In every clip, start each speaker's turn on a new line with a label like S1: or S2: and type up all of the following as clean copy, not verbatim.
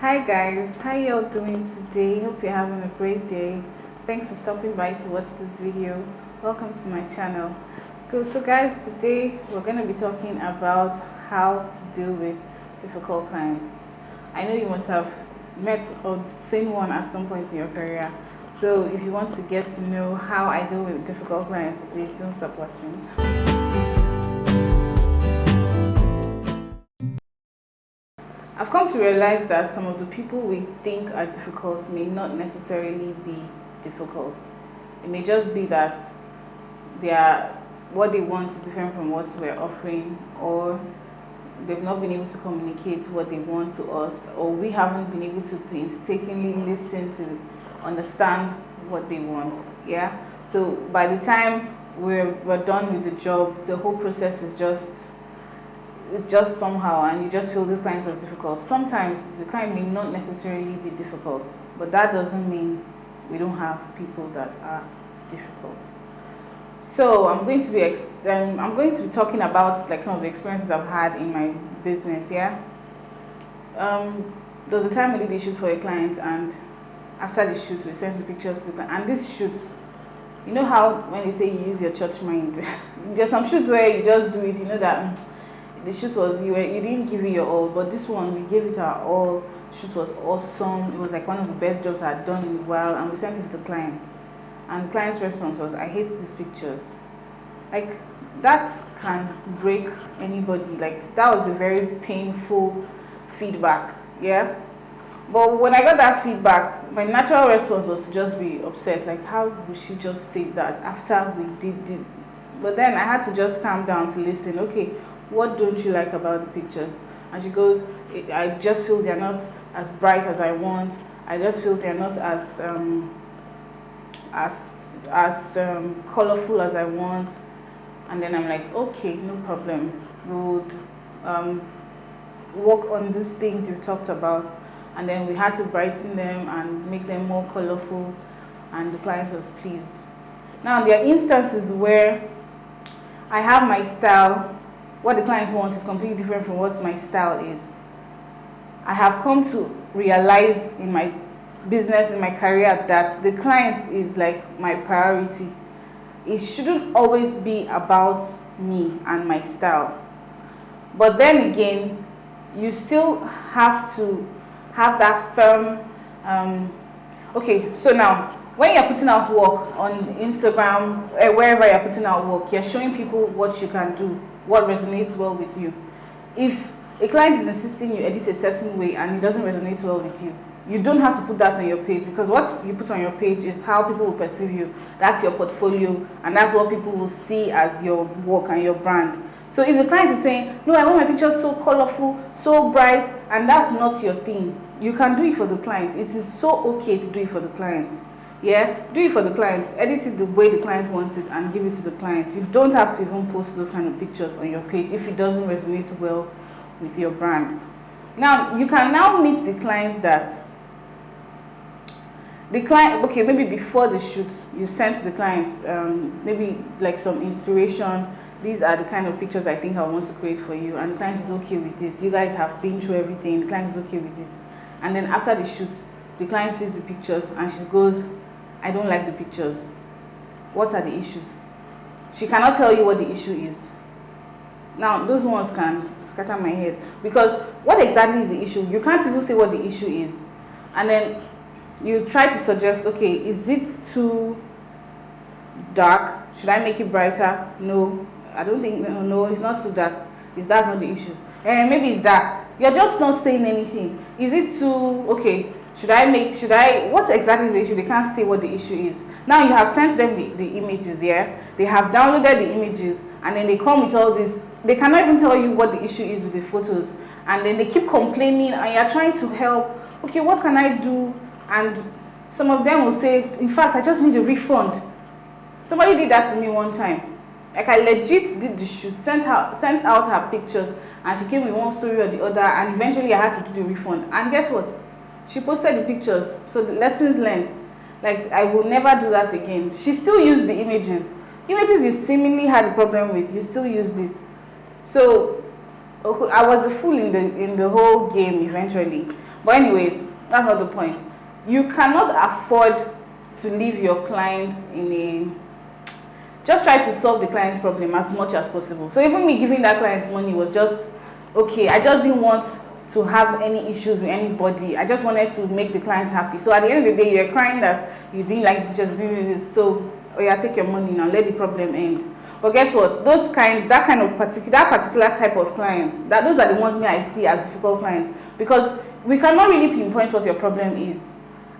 S1: Hi guys, how y'all doing today? Hope you're having a great day. Thanks for stopping by to watch this video. Welcome to my channel. Cool. So guys, today we're going to be talking about how to deal with difficult clients. I know you must have met or seen one at some point in your career. So if you want to get to know how I deal with difficult clients, please don't stop watching. I've come to realize that some of the people we think are difficult may not necessarily be difficult. It may just be that they are what they want is different from what we're offering, or they've not been able to communicate what they want to us, or we haven't been able to painstakingly listen to understand what they want. Yeah. So by the time we're done with the job, the whole process is just somehow, and you just feel this client was difficult. Sometimes the client may not necessarily be difficult, but that doesn't mean we don't have people that are difficult. So I'm going to be talking about like some of the experiences I've had in my business. Yeah. There was a time we did a shoot for a client, and after the shoot we sent the pictures to the client. And this shoot, you know how when they say you use your church mind, there's some shoots where you just do it. You know that the shoot was you didn't give it your all, but this one we gave it our all. Shoot was awesome. It was like one of the best jobs I'd done in a while, and we sent it to the client. And the client's response was, "I hate these pictures." Like that can break anybody. Like that was a very painful feedback. Yeah. But when I got that feedback, my natural response was to just be upset. Like, how would she just say that after we did it? But then I had to just calm down to listen. Okay, what don't you like about the pictures? And she goes, I just feel they're not as bright as I want. I just feel they're not as colorful as I want. And then I'm like, okay, no problem. We would work on these things you talked about. And then we had to brighten them and make them more colorful, and the client was pleased. Now there are instances where I have my style. What the client wants is completely different from what my style is. I have come to realize in my business, in my career, that the client is like my priority. It shouldn't always be about me and my style. But then again, you still have to have that firm. Okay, so now when you're putting out work on Instagram, wherever you're putting out work, you're showing people what you can do, what resonates well with you. If a client is insisting you edit a certain way and it doesn't resonate well with you, you don't have to put that on your page, because what you put on your page is how people will perceive you. That's your portfolio, and that's what people will see as your work and your brand. So if the client is saying, no, I want my pictures so colorful, so bright, and that's not your thing, you can do it for the client. It is so okay to do it for the client. Yeah, do it for the client, edit it the way the client wants it, and give it to the client. You don't have to even post those kind of pictures on your page if it doesn't resonate well with your brand. Now you can now meet the clients that the client, okay, maybe before the shoot you sent the clients maybe like some inspiration. These are the kind of pictures I think I want to create for you, and the client is okay with it. You guys have been through everything, the client is okay with it. And then after the shoot, the client sees the pictures and she goes, I don't like the pictures. What are the issues? She cannot tell you what the issue is. Now those ones can scatter my head, because what exactly is the issue? You can't even say what the issue is. And then you try to suggest, okay, is it too dark? Should I make it brighter? No, I don't think, no, it's not too dark. That's not the issue. And maybe it's dark. You're just not saying anything. Is it too, okay, what exactly is the issue? They can't say what the issue is. Now you have sent them the images, yeah? They have downloaded the images, and then they come with all this. They cannot even tell you what the issue is with the photos. And then they keep complaining, and you're trying to help. Okay, what can I do? And some of them will say, in fact, I just need a refund. Somebody did that to me one time. Like, I legit did the shoot, sent out her pictures, and she came with one story or the other, and eventually I had to do the refund. And guess what? She posted the pictures, so the lessons learned. Like, I will never do that again. She still used the images. Images you seemingly had a problem with, you still used it. So I was a fool in the whole game eventually. But anyways, that's not the point. You cannot afford to leave your clients in a, just try to solve the client's problem as much as possible. So even me giving that client's money was just okay. I just didn't want to have any issues with anybody. I just wanted to make the client happy. So at the end of the day, you're crying that you didn't like just doing this. So oh yeah, take your money now, let the problem end. But guess what? That particular type of clients, those are the ones me I see as difficult clients, because we cannot really pinpoint what your problem is,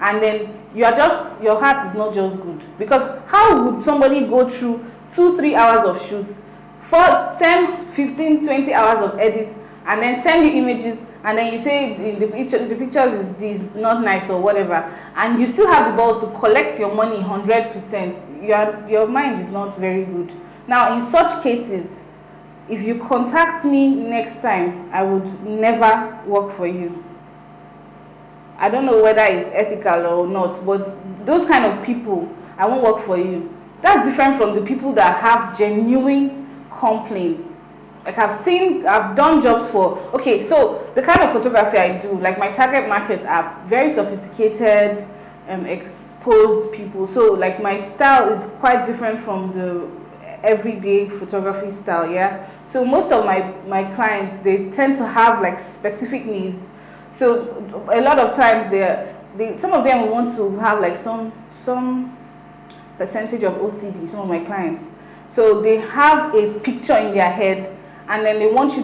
S1: and then your heart is not just good. Because how would somebody go through 2-3 hours of shoot, for 10, 15, 20 hours of edit, and then send you images, and then you say the pictures is not nice or whatever, and you still have the balls to collect your money 100%? Your mind is not very good. Now, in such cases, if you contact me next time, I would never work for you. I don't know whether it's ethical or not, but those kind of people, I won't work for you. That's different from the people that have genuine complaints. Like I've done jobs for, okay, so the kind of photography I do, like my target markets are very sophisticated, exposed people. So like my style is quite different from the everyday photography style, yeah. So most of my clients, they tend to have like specific needs. So a lot of times some of them want to have like some percentage of OCD, some of my clients. So they have a picture in their head, and then they want you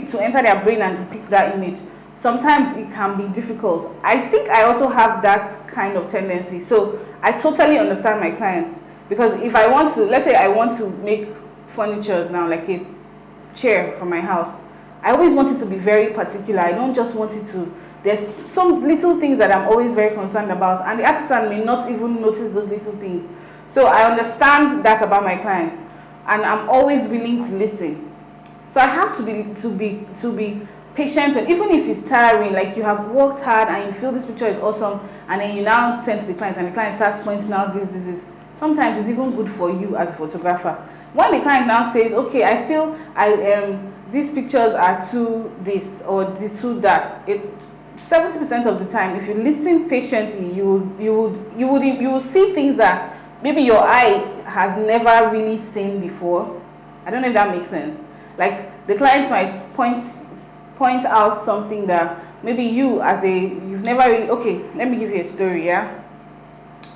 S1: to enter their brain and depict that image. Sometimes it can be difficult. I think I also have that kind of tendency. So I totally understand my clients, because if I want to, let's say I want to make furniture now, like a chair for my house, I always want it to be very particular. I don't just want it to, there's some little things that I'm always very concerned about, and the artisan may not even notice those little things. So I understand that about my clients, and I'm always willing to listen. So I have to be patient, and even if it's tiring, like you have worked hard and you feel this picture is awesome, and then you now send to the client, and the client starts pointing out this. Sometimes it's even good for you as a photographer. When the client now says, okay, I feel these pictures are too this or too that, 70% of the time, if you listen patiently, you will see things that maybe your eye has never really seen before. I don't know if that makes sense. Like the client might point out something that maybe you've never really. Okay, let me give you a story. Yeah,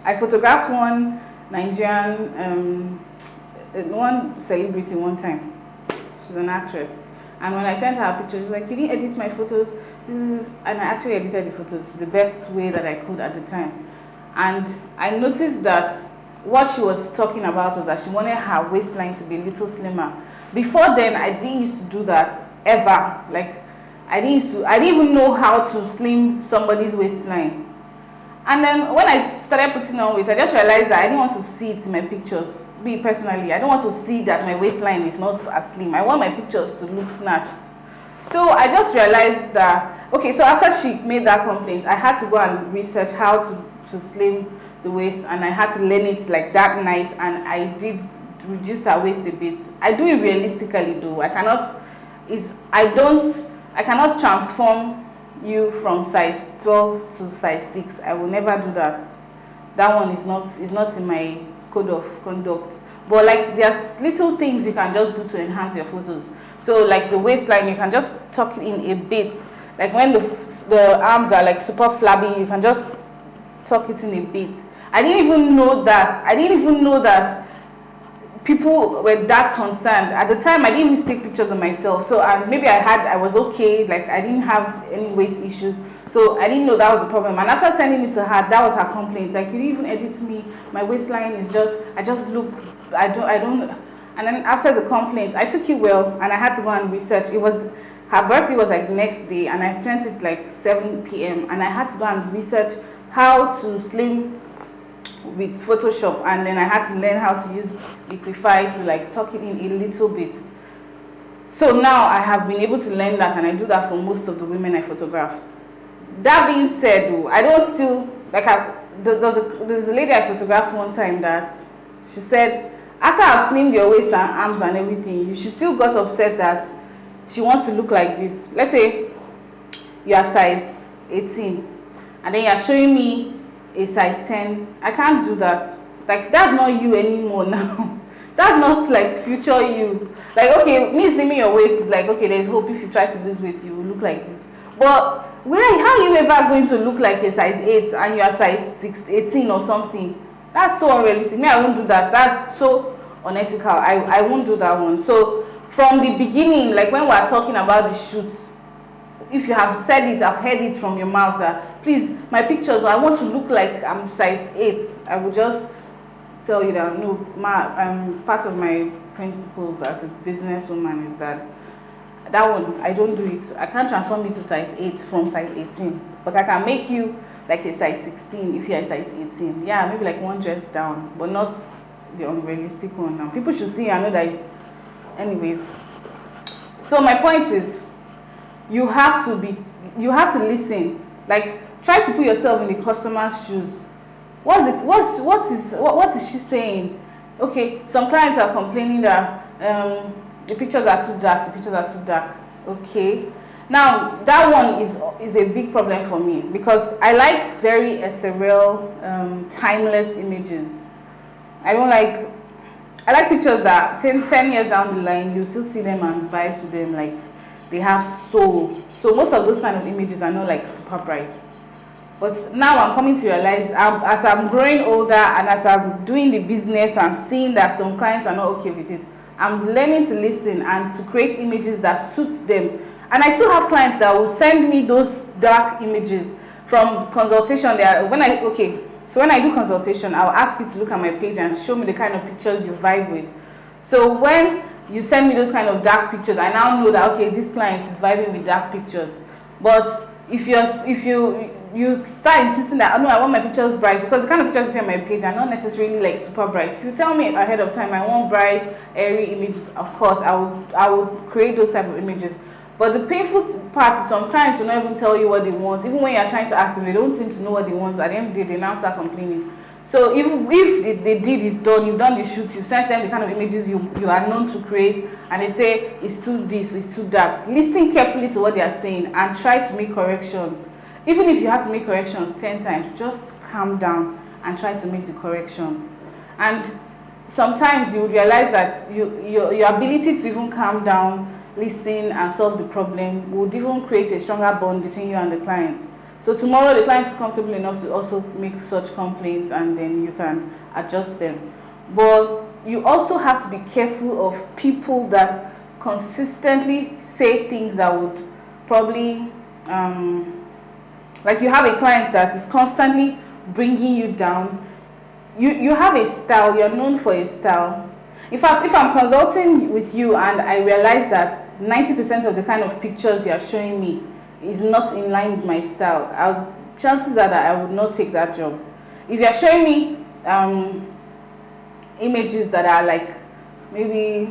S1: I photographed one Nigerian one celebrity one time. She's an actress, and when I sent her a picture, she's like, "You didn't edit my photos." And I actually edited the photos the best way that I could at the time. And I noticed that what she was talking about was that she wanted her waistline to be a little slimmer. Before then, I didn't used to do that ever. Like I didn't even know how to slim somebody's waistline. And then when I started putting on weight, I just realized that I didn't want to see it in my pictures. Me personally, I don't want to see that my waistline is not as slim. I want my pictures to look snatched. So I just realized that, okay, so after she made that complaint, I had to go and research how to slim the waist, and I had to learn it like that night, and I did reduce her waist a bit. I do it realistically though. I cannot transform you from size 12 to size 6. I will never do that. That one is not in my code of conduct. But like there's little things you can just do to enhance your photos. So like the waistline, you can just tuck it in a bit. Like when the arms are like super flabby, you can just tuck it in a bit. I didn't even know that people were that concerned. At the time, I didn't even take pictures of myself. So maybe I was okay. Like I didn't have any weight issues. So I didn't know that was the problem. And after sending it to her, that was her complaint. Like, you didn't even edit me. My waistline is I just look, I don't. And then after the complaint, I took it well, and I had to go and research. Her birthday was like the next day, and I sent it like 7 p.m. And I had to go and research how to slim with Photoshop, and then I had to learn how to use Liquify to like tuck it in a little bit. So now I have been able to learn that, and I do that for most of the women I photograph. That being said, I don't still like. There's a lady I photographed one time that she said after I slimmed your waist and arms and everything, she still got upset that she wants to look like this. Let's say you are size 18, and then you're showing me a size 10. I can't do that. Like, that's not you anymore now. That's not like future you. Like, okay, me slimming your waist is like, okay, there's hope. If you try to lose weight, you will look like this. But how are you ever going to look like a size 8 and you are size 18 or something? That's so unrealistic. Me, I won't do that. That's so unethical. I won't do that one. So from the beginning, like when we're talking about the shoot, if you have said it, I've heard it from your mouth that please, my pictures, I want to look like I'm size 8, I will just tell you that no, part of my principles as a businesswoman is that one, I don't do it. I can't transform you to size 8 from size 18, but I can make you like a size 16 if you're a size 18. Yeah, maybe like one dress down, but not the unrealistic one now. People should see and know that. Anyways, so my point is, you have to listen. Like, try to put yourself in the customer's shoes. What is she saying? Okay, some clients are complaining that the pictures are too dark. Okay, now that one is a big problem for me, because I like very ethereal, timeless images. I like pictures that 10 years down the line you still see them and vibe to them, like they have soul. So most of those kind of images are not like super bright. But now I'm coming to realize, as I'm growing older and as I'm doing the business and seeing that some clients are not okay with it, I'm learning to listen and to create images that suit them. And I still have clients that will send me those dark images from consultation. So when I do consultation, I'll ask you to look at my page and show me the kind of pictures you vibe with. So when you send me those kind of dark pictures, I now know that okay, this client is vibing with dark pictures. But if you start insisting that, oh, no, I want my pictures bright, because the kind of pictures you see on my page are not necessarily like super bright. If you tell me ahead of time I want bright, airy images, of course I would create those type of images. But the painful part is some clients will not even tell you what they want. Even when you're trying to ask them, they don't seem to know what they want. At the end of the day, they now start complaining. So if the deed is done, you've done the shoot, you've sent them the kind of images you are known to create, and they say it's too this, it's too that, listen carefully to what they are saying and try to make corrections. Even if you have to make corrections 10 times, just calm down and try to make the corrections. And sometimes you will realize that your ability to even calm down, listen and solve the problem would even create a stronger bond between you and the client. So tomorrow the client is comfortable enough to also make such complaints, and then you can adjust them. But you also have to be careful of people that consistently say things that would probably like you have a client that is constantly bringing you down. You have a style, you're known for a style. In fact, if I'm consulting with you and I realize that 90% of the kind of pictures you're showing me is not in line with my style, chances are that I would not take that job. If you're showing me images that are like maybe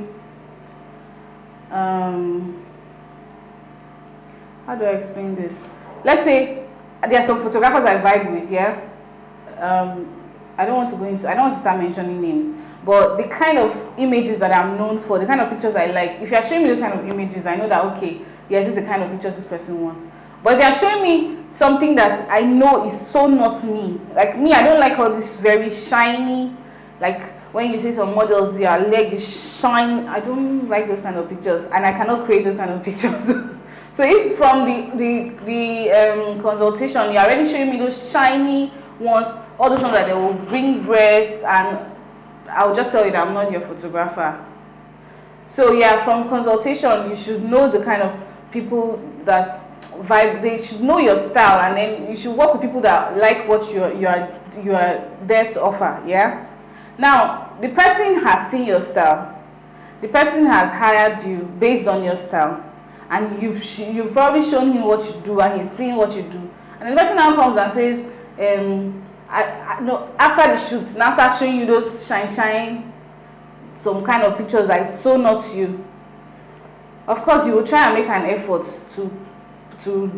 S1: how do I explain this? Let's say there are some photographers I vibe with, yeah. I don't want to start mentioning names, but the kind of images that I'm known for, the kind of pictures I like, if you're showing me those kind of images, I know that okay, yes, this is the kind of pictures this person wants. But if they're showing me something that I know is so not me, like me, I don't like all this very shiny, like when you see some models, their leg is shine. I don't like those kind of pictures, and I cannot create those kind of pictures. So if from the consultation you're already showing me those shiny ones, all those ones that they will bring breasts, and I'll just tell you that I'm not your photographer. So yeah, from consultation you should know the kind of people that vibe. They should know your style, and then you should work with people that like what you are there to offer. Yeah. Now the person has seen your style. The person has hired you based on your style, and you've probably shown him what you do, and he's seen what you do. And the person now comes and says, I no, after the shoot, now start showing you those shine, some kind of pictures that is so not you. Of course, you will try and make an effort to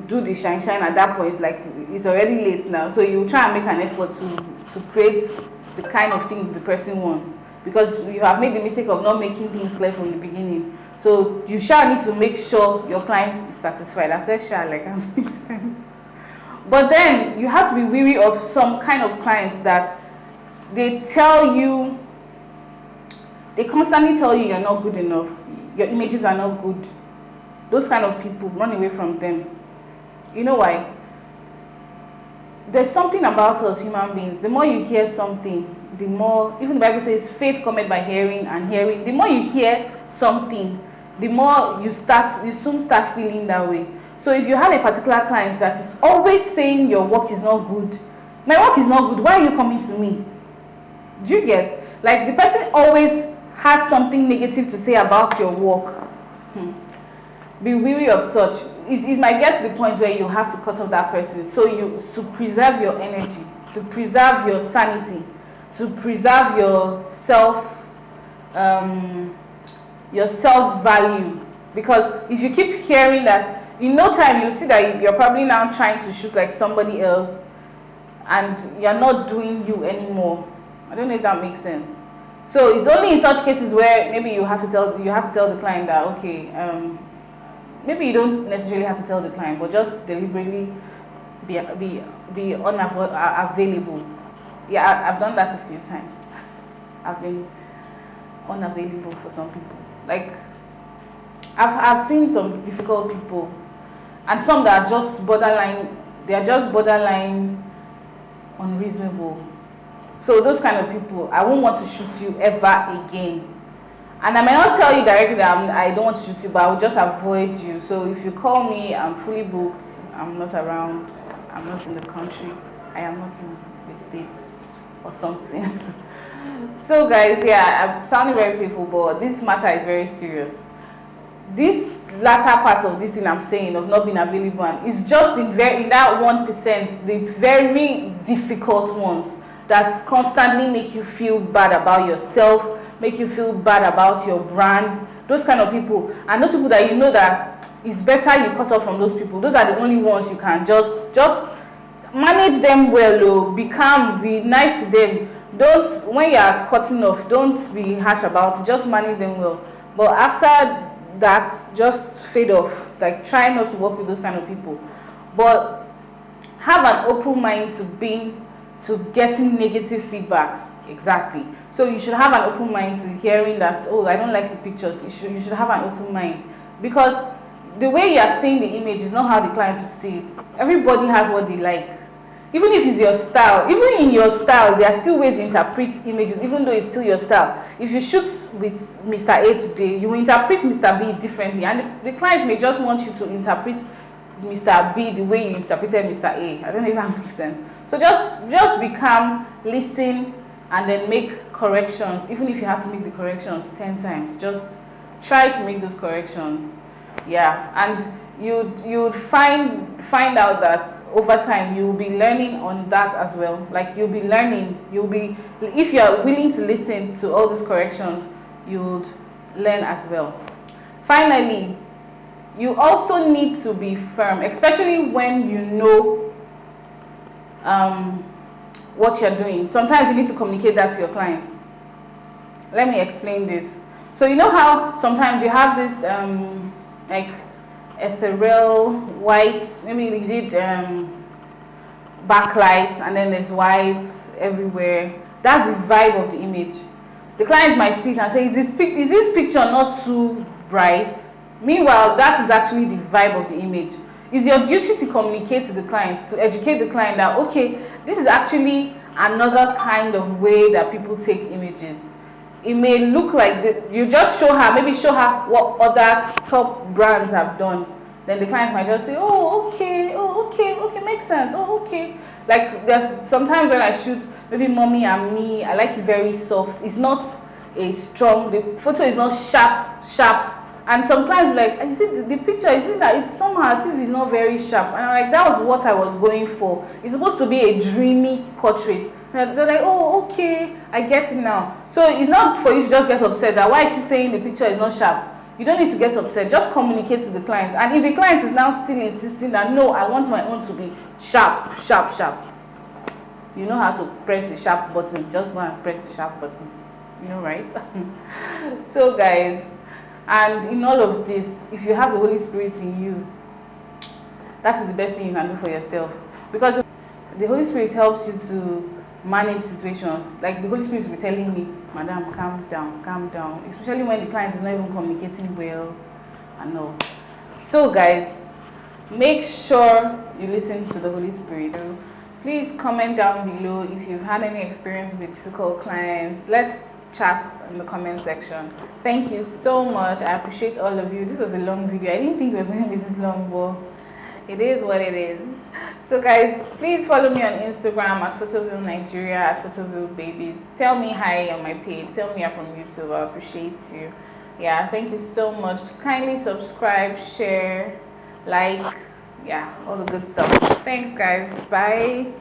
S1: do the shine at that point. Like it's already late now, so you will try and make an effort to create the kind of thing the person wants, because you have made the mistake of not making things clear from the beginning. So you shall need to make sure your client is satisfied. I've said shall like how many times. But then you have to be wary of some kind of clients that they constantly tell you you're not good enough, your images are not good. Those kind of people, run away from them. You know why? There's something about us human beings. The more you hear something, the more, even the Bible says faith cometh by hearing, and hearing. The more you hear something, the more you soon start feeling that way. So if you have a particular client that is always saying your work is not good, my work is not good, why are you coming to me? Do you get? Like, the person always has something negative to say about your work. Be wary of such. It might get to the point where you have to cut off that person. So to preserve your energy, to preserve your sanity, to preserve your self value. Because if you keep hearing that, in no time you'll see that you're probably now trying to shoot like somebody else, and you're not doing you anymore. I don't know if that makes sense. So it's only in such cases where maybe you have to tell the client that, okay, maybe you don't necessarily have to tell the client, but just deliberately be unavailable. Yeah, I've done that a few times. I've been unavailable for some people. Like, I've seen some difficult people, and some that are just borderline. They are just borderline unreasonable. So those kind of people, I won't want to shoot you ever again. And I may not tell you directly that I don't want to shoot you, but I will just avoid you. So if you call me, I'm fully booked, I'm not around, I'm not in the country, I am not in the States or something. So guys, yeah, I'm sounding very playful, but this matter is very serious. This latter part of this thing I'm saying of not being available, and it's just in that 1%, the very difficult ones that constantly make you feel bad about yourself, make you feel bad about your brand. Those kind of people, and those people that you know that it's better you cut off from those people. Those are the only ones you can just manage them well. Be calm, be nice to them. Don't, when you are cutting off, don't be harsh about it, just manage them well. But after that, just fade off. Like, try not to work with those kind of people, but have an open mind to getting negative feedbacks. Exactly. So you should have an open mind to hearing that, oh, I don't like the pictures. You should have an open mind, because the way you are seeing the image is not how the client will see it. Everybody has what they like. Even if it's your style, even in your style, there are still ways to interpret images, even though it's still your style. If you shoot with Mr. A today, you will interpret Mr. B differently, and the client may just want you to interpret Mr. B the way you interpreted Mr. A. I don't know if that makes sense. So just be calm, listen, and then make corrections. Even if you have to make the corrections 10 times, just try to make those corrections. Yeah, and you'd find out that over time you'll be learning on that as well. Like, if you're willing to listen to all these corrections, you'd learn as well. Finally, you also need to be firm, especially when you know what you're doing. Sometimes you need to communicate that to your client. Let me explain this. So you know how sometimes you have this like ethereal white, maybe you did backlight, and then there's white everywhere. That's the vibe of the image. The client might see it and say, is this picture not too bright? Meanwhile, that is actually the vibe of the image. It's your duty to communicate to the client, to educate the client that, okay, this is actually another kind of way that people take images. It may look like you just show her what other top brands have done. Then the client might just say, oh, okay, makes sense, oh, okay. Like, there's sometimes when I shoot maybe Mommy and Me, I like it very soft. It's not a strong, the photo is not sharp. And sometimes, like, is it the picture, is it that it's somehow as if it's not very sharp? And I'm like, that was what I was going for. It's supposed to be a dreamy portrait. And they're like, oh, okay, I get it now. So it's not for you to just get upset that why is she saying the picture is not sharp? You don't need to get upset. Just communicate to the client. And if the client is now still insisting that, no, I want my own to be sharp, you know how to press the sharp button. Just go and press the sharp button. You know, right? So, guys, and in all of this, if you have the Holy Spirit in you, that is the best thing you can do for yourself. because the Holy Spirit helps you to manage situations. Like the Holy Spirit will be telling me, Madam, calm down, especially when the client is not even communicating well and all. So guys, make sure you listen to the Holy Spirit. Please comment down below if you've had any experience with difficult clients. Let's chat in the comment section. Thank you so much. I appreciate all of you. This was a long video. I didn't think it was going to be this long, but it is what it is. So guys, please follow me on Instagram at Photoville Nigeria, at Photoville Babies. Tell me hi on my page. Tell me you're from YouTube. I appreciate you. Yeah, thank you so much. Kindly subscribe, share, like, yeah, all the good stuff. Thanks guys. Bye.